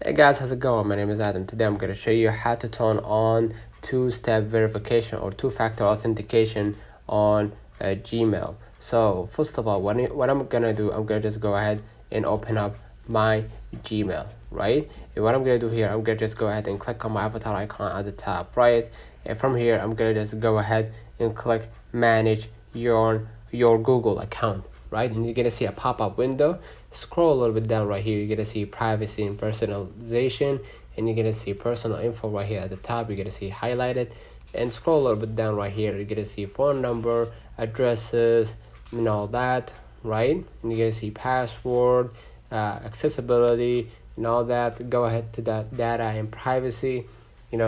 Hey guys, how's it going? My name is Adam. Today I'm going to show you how to turn on two-step verification or two-factor authentication on Gmail. So first of all, what I'm going to do, I'm going to just go ahead and open up my Gmail, right? And what I'm going to do here, I'm going to just go ahead and click on my avatar icon at the top, right? And from here, I'm going to just go ahead and click manage your Google account, right? And you're gonna see a pop-up window. Scroll a little bit down right here, you're gonna see privacy and personalization, and you're gonna see personal info right here at the top. You're gonna see highlighted, and scroll a little bit down right here, you're gonna see phone number, addresses, and all that, right? And you're gonna see password, accessibility, and all that. Go ahead to that data and privacy.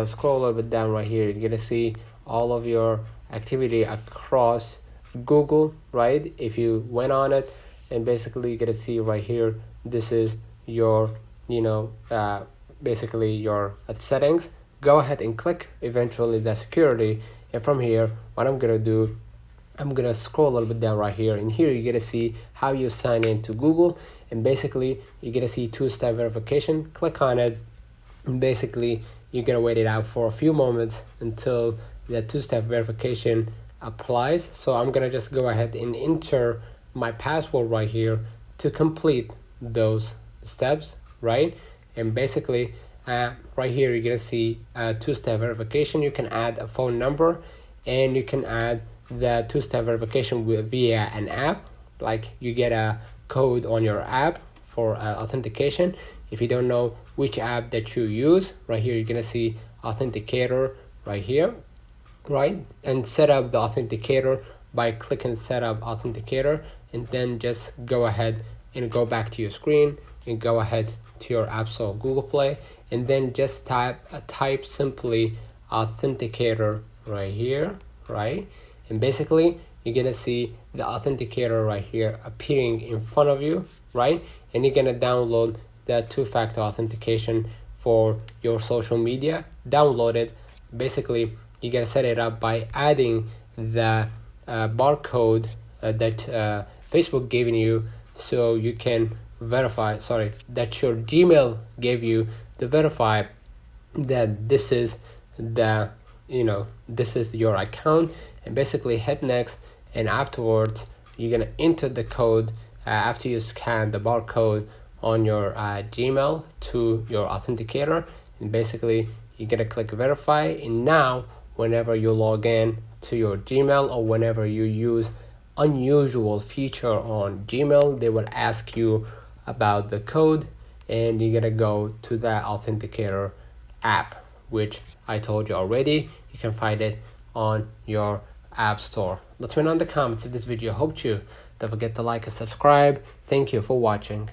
Scroll a little bit down right here, you're gonna see all of your activity across Google, right? If you went on it, and basically you get to see right here, this is your basically your settings. Go ahead and click eventually the security, and from here what I'm gonna do, I'm gonna scroll a little bit down right here, and here you get to see how you sign in to Google, and basically you get to see two-step verification. Click on it, and basically you're gonna wait it out for a few moments until the two-step verification applies. So I'm gonna just go ahead and enter my password right here to complete those steps, right? And basically right here you're gonna see two-step verification. You can add a phone number, and you can add the two-step verification via an app, like you get a code on your app for authentication. If you don't know which app that you use, right here you're gonna see authenticator right here, right? And set up the authenticator by clicking set up authenticator, and then just go ahead and go back to your screen and go ahead to your App Store, Google Play, and then just type simply authenticator right here, right? And basically you're gonna see the authenticator right here appearing in front of you, right? And you're gonna download the two-factor authentication for your social media. Download it. Basically you gotta set it up by adding the barcode that Facebook giving you, so you can verify, that your Gmail gave you to verify that this is this is your account. And basically hit next, and afterwards you're gonna enter the code after you scan the barcode on your Gmail to your authenticator, and basically you're gonna click verify. And now whenever you log in to your Gmail, or whenever you use unusual feature on Gmail, they will ask you about the code, and you're gonna go to the authenticator app, which I told you already. You can find it on your App Store. Let me know in the comments if this video helped you. Don't forget to like and subscribe. Thank you for watching.